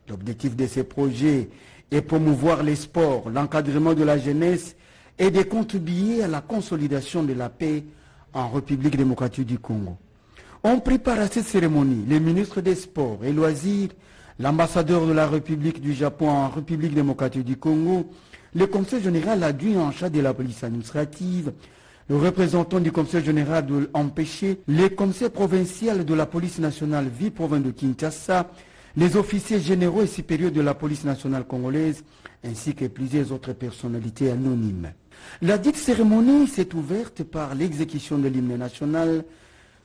L'objectif de ces projets est promouvoir les sports, l'encadrement de la jeunesse et de contribuer à la consolidation de la paix en République démocratique du Congo. On prépare à cette cérémonie les ministres des Sports et Loisirs, l'ambassadeur de la République du Japon en République démocratique du Congo, le conseil général adjoint en charge de la police administrative, le représentant du conseil général de l'empêché, les conseils provinciaux de la police nationale ville-province de Kinshasa, les officiers généraux et supérieurs de la police nationale congolaise, ainsi que plusieurs autres personnalités anonymes. La dite cérémonie s'est ouverte par l'exécution de l'hymne national,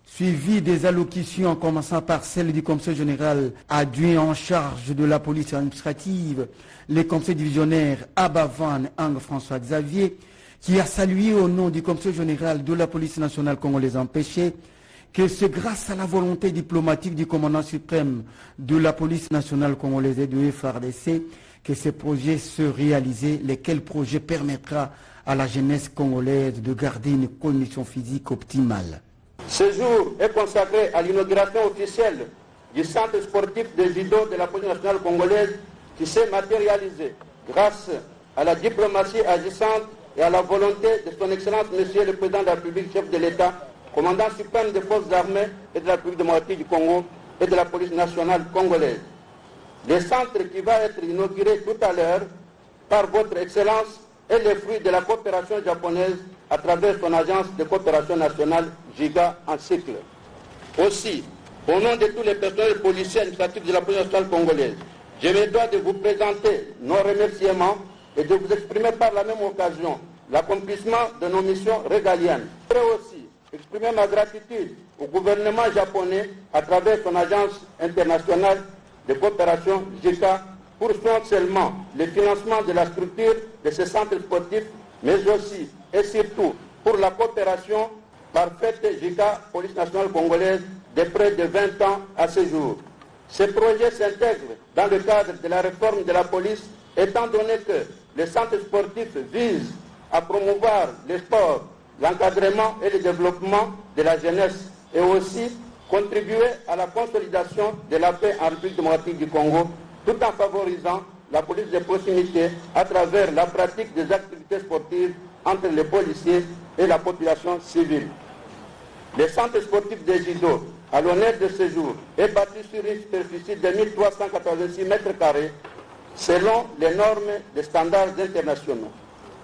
suivie des allocutions en commençant par celle du conseil général adjoint en charge de la police administrative, le conseil divisionnaire Abavan Ang François Xavier, qui a salué au nom du conseil général de la police nationale congolaise empêchée que c'est grâce à la volonté diplomatique du commandant suprême de la police nationale congolaise et du FARDC que ces projets se réalisaient, lesquels projets permettra à la jeunesse congolaise de garder une condition physique optimale. Ce jour est consacré à l'inauguration officielle du centre sportif de judo de la police nationale congolaise qui s'est matérialisé grâce à la diplomatie agissante et à la volonté de son Excellence Monsieur le Président de la République, chef de l'État, commandant suprême des forces armées et de la République démocratique du Congo et de la police nationale congolaise. Le centre qui va être inauguré tout à l'heure par votre Excellence est le fruit de la coopération japonaise à travers son agence de coopération nationale JIGA en cycle. Aussi, au nom de tous les personnels policiers administratifs de la police nationale congolaise, je me dois de vous présenter nos remerciements et de vous exprimer par la même occasion l'accomplissement de nos missions régaliennes. Je voudrais aussi exprimer ma gratitude au gouvernement japonais à travers son agence internationale de coopération JICA pour non seulement le financement de la structure de ce centre sportif, mais aussi et surtout pour la coopération parfaite JICA, Police nationale congolaise, de près de 20 ans à ce jour. Ce projet s'intègre dans le cadre de la réforme de la police, étant donné que le centre sportif vise à promouvoir le sport, l'encadrement et le développement de la jeunesse et aussi contribuer à la consolidation de la paix en République démocratique du Congo, tout en favorisant la police de proximité à travers la pratique des activités sportives entre les policiers et la population civile. Le centre sportif de judo, à l'honneur de ce jour, est bâti sur une superficie de 1386 mètres carrés selon les normes des standards internationaux.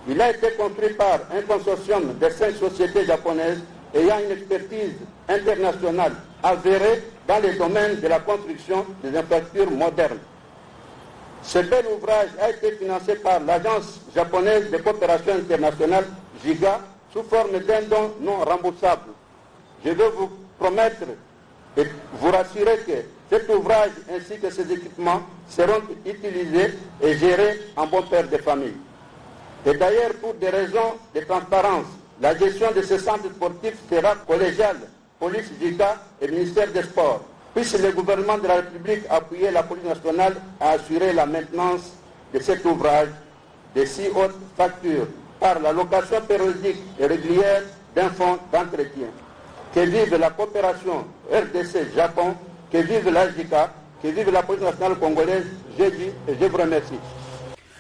Il a été construit par un consortium de 5 sociétés japonaises ayant une expertise internationale avérée dans les domaines de la construction des infrastructures modernes. Ce bel ouvrage a été financé par l'Agence japonaise de coopération internationale JIGA sous forme d'un don non remboursable. Je veux vous promettre et vous rassurer que cet ouvrage ainsi que ses équipements seront utilisés et gérés en bon père de famille. Et d'ailleurs, pour des raisons de transparence, la gestion de ce centre sportif sera collégiale, police JICA et ministère des Sports. Puisse le gouvernement de la République appuyer la police nationale à assurer la maintenance de cet ouvrage de si haute facture par la location périodique et régulière d'un fonds d'entretien. Que vive la coopération RDC-Japon, que vive la JICA, que vive la police nationale congolaise, je dis et je vous remercie.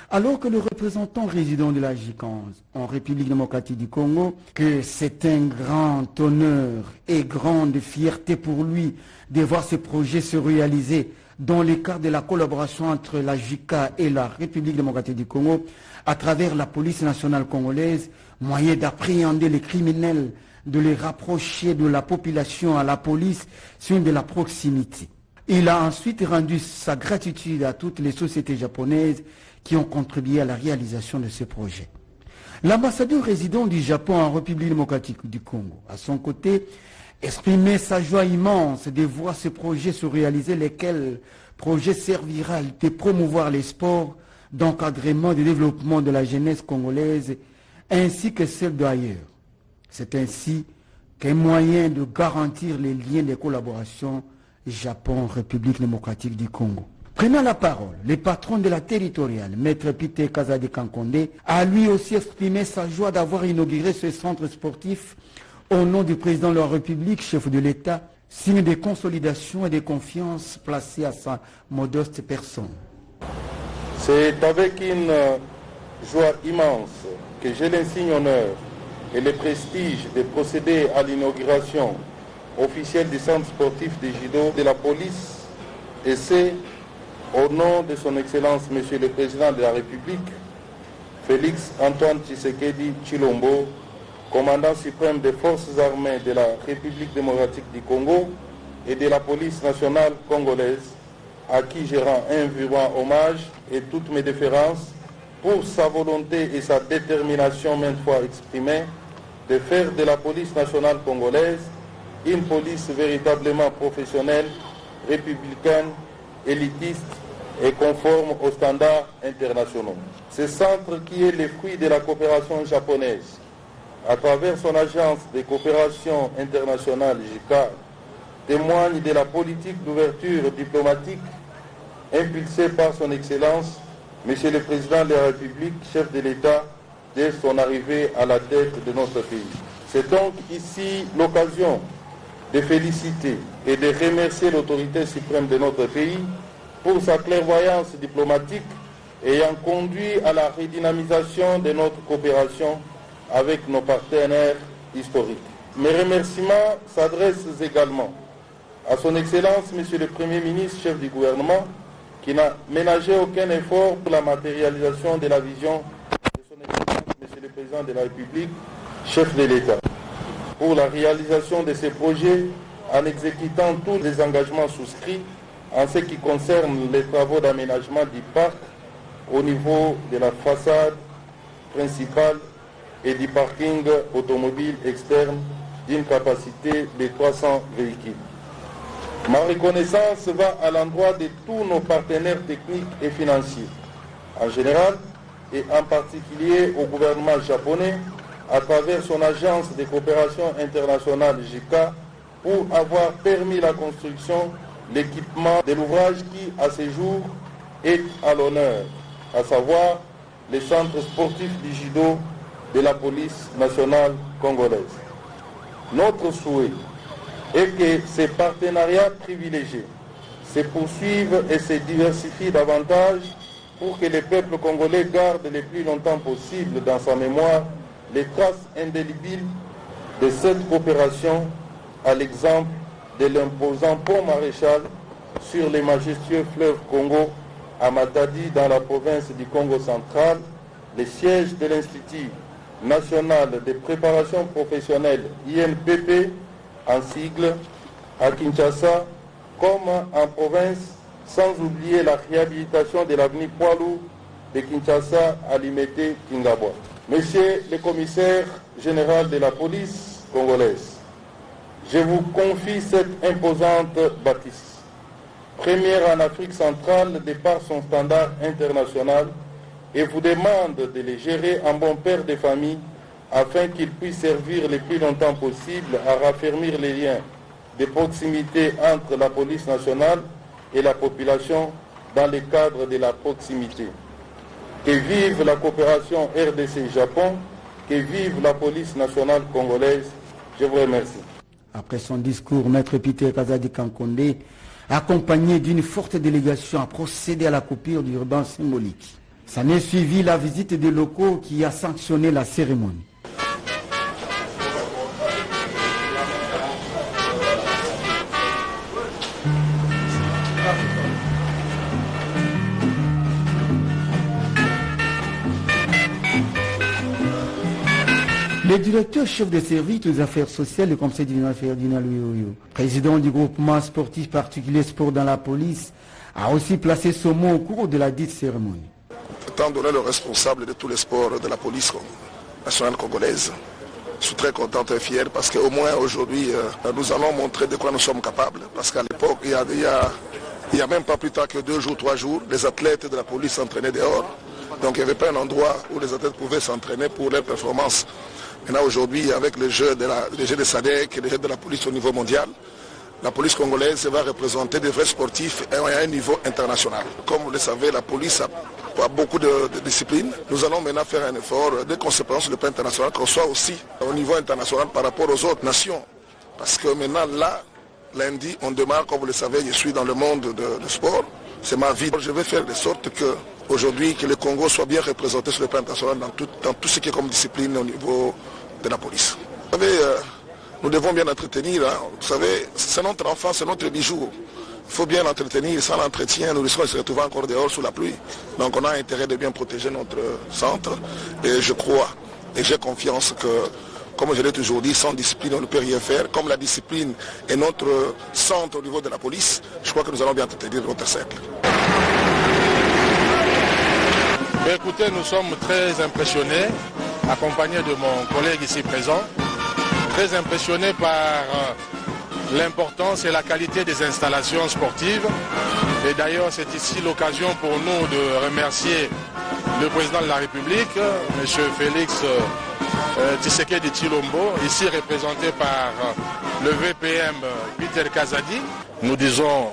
Alors que le représentant résident de la JICA en République démocratique du Congo, que c'est un grand honneur et grande fierté pour lui de voir ce projet se réaliser dans le cadre de la collaboration entre la JICA et la République démocratique du Congo, à travers la police nationale congolaise, moyen d'appréhender les criminels, de les rapprocher de la population à la police, c'est de la proximité. Il a ensuite rendu sa gratitude à toutes les sociétés japonaises qui ont contribué à la réalisation de ce projet. L'ambassadeur résident du Japon en République démocratique du Congo, à son côté, exprimait sa joie immense de voir ce projet se réaliser, lequel projet servira de promouvoir les sports, d'encadrement et de développement de la jeunesse congolaise, ainsi que celle d'ailleurs. C'est ainsi qu'un moyen de garantir les liens de collaboration Japon-République démocratique du Congo. Prenant la parole, le patron de la territoriale, Maître Peter Kazadi Kankonde, a lui aussi exprimé sa joie d'avoir inauguré ce centre sportif au nom du président de la République, chef de l'État, signe de consolidation et de confiance placée à sa modeste personne. C'est avec une joie immense que j'ai l'insigne honneur et le prestige de procéder à l'inauguration officielle du centre sportif de judo de la police, et c'est au nom de son Excellence Monsieur le Président de la République, Félix Antoine Tshisekedi Tshilombo, commandant suprême des forces armées de la République démocratique du Congo et de la police nationale congolaise, à qui je rends un vibrant hommage et toutes mes déférences pour sa volonté et sa détermination maintes fois exprimée de faire de la police nationale congolaise une police véritablement professionnelle, républicaine, élitiste et conforme aux standards internationaux. Ce centre, qui est le fruit de la coopération japonaise, à travers son agence de coopération internationale JICA, témoigne de la politique d'ouverture diplomatique impulsée par son Excellence, Monsieur le Président de la République, chef de l'État, dès son arrivée à la tête de notre pays. C'est donc ici l'occasion de féliciter et de remercier l'autorité suprême de notre pays pour sa clairvoyance diplomatique ayant conduit à la redynamisation de notre coopération avec nos partenaires historiques. Mes remerciements s'adressent également à son Excellence, Monsieur le Premier ministre, chef du gouvernement, qui n'a ménagé aucun effort pour la matérialisation de la vision de son Excellence, Monsieur le Président de la République, chef de l'État, pour la réalisation de ces projets en exécutant tous les engagements souscrits en ce qui concerne les travaux d'aménagement du parc au niveau de la façade principale et du parking automobile externe d'une capacité de 300 véhicules. Ma reconnaissance va à l'endroit de tous nos partenaires techniques et financiers, en général et en particulier au gouvernement japonais, à travers son agence de coopération internationale JICA, pour avoir permis la construction, l'équipement de l'ouvrage qui, à ce jour, est à l'honneur, à savoir le centre sportif du judo de la police nationale congolaise. Notre souhait est que ces partenariats privilégiés se poursuivent et se diversifient davantage pour que le peuple congolais garde le plus longtemps possible dans sa mémoire les traces indélébiles de cette coopération, à l'exemple de l'imposant pont maréchal sur les majestueux fleuves Congo à Matadi dans la province du Congo central, le siège de l'Institut national de préparation professionnelle INPP en sigle à Kinshasa, comme en province, sans oublier la réhabilitation de l'avenue Poilou de Kinshasa à Limete Kingabwa. Monsieur le commissaire général de la police congolaise, je vous confie cette imposante bâtisse, première en Afrique centrale de par son standard international, et vous demande de les gérer en bon père de famille afin qu'ils puissent servir le plus longtemps possible à raffermir les liens de proximité entre la police nationale et la population dans le cadre de la proximité. Que vive la coopération RDC-Japon, que vive la police nationale congolaise. Je vous remercie. Après son discours, Maître Peter Kazadi Kankonde, accompagné d'une forte délégation, a procédé à la coupure du ruban symbolique. Ça n'est suivi la visite des locaux qui a sanctionné la cérémonie. Le directeur chef de service des affaires sociales du Conseil du Ferdinand Louyoyo, président du groupement sportif particulier Sport dans la police, a aussi placé ce mot au cours de la dite cérémonie. Étant donné le responsable de tous les sports de la police nationale congolaise, je suis très content et fier parce qu'au moins aujourd'hui, nous allons montrer de quoi nous sommes capables. Parce qu'à l'époque, il y a même pas plus tard que 2 jours, 3 jours, les athlètes de la police s'entraînaient dehors. Donc il n'y avait pas un endroit où les athlètes pouvaient s'entraîner pour leurs performances. Maintenant aujourd'hui, avec les jeux de SADC et les jeux de la police au niveau mondial, la police congolaise va représenter des vrais sportifs à un niveau international. Comme vous le savez, la police a beaucoup de disciplines. Nous allons maintenant faire un effort dès qu'on se présente sur le plan international, qu'on soit aussi au niveau international par rapport aux autres nations. Parce que maintenant, là, lundi, on démarre, comme vous le savez, je suis dans le monde de sport. C'est ma vie. Je vais faire de sorte que aujourd'hui que le Congo soit bien représenté sur le plan international dans tout ce qui est comme discipline au niveau de la police. Vous savez, nous devons bien l'entretenir. Hein. Vous savez, c'est notre enfant, c'est notre bijou. Il faut bien l'entretenir. Sans l'entretien, nous risquons de se retrouver encore dehors sous la pluie. Donc on a intérêt de bien protéger notre centre. Et je crois et j'ai confiance que, comme je l'ai toujours dit, sans discipline, on ne peut rien faire. Comme la discipline est notre centre au niveau de la police, je crois que nous allons bien entretenir notre cercle. Écoutez, nous sommes très impressionnés, accompagnés de mon collègue ici présent, très impressionnés par l'importance et la qualité des installations sportives. Et d'ailleurs, c'est ici l'occasion pour nous de remercier le président de la République, M. Félix Tshisekedi Tshilombo, ici représenté par le VPM Peter Kazadi. Nous disons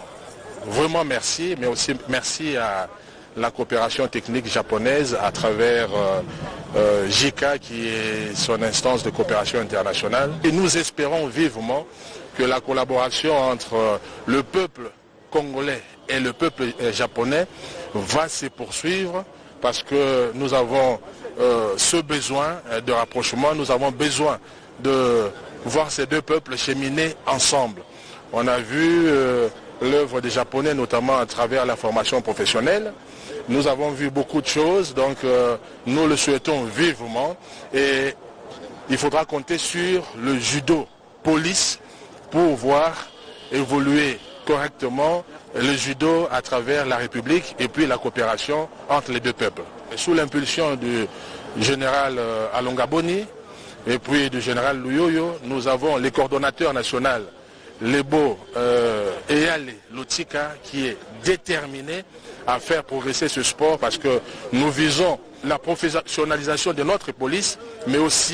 vraiment merci, mais aussi merci à la coopération technique japonaise à travers JICA qui est son instance de coopération internationale. Et nous espérons vivement que la collaboration entre le peuple congolais et le peuple japonais va se poursuivre parce que nous avons ce besoin de rapprochement, nous avons besoin de voir ces deux peuples cheminer ensemble. On a vu l'œuvre des Japonais, notamment à travers la formation professionnelle. Nous avons vu beaucoup de choses, donc nous le souhaitons vivement. Et il faudra compter sur le judo police pour voir évoluer correctement le judo à travers la République et puis la coopération entre les deux peuples. Sous l'impulsion du général Alonga Boni et puis du général Luyoyo, nous avons les coordonnateurs nationaux Lebo Eyale Lotika qui est déterminé à faire progresser ce sport parce que nous visons la professionnalisation de notre police mais aussi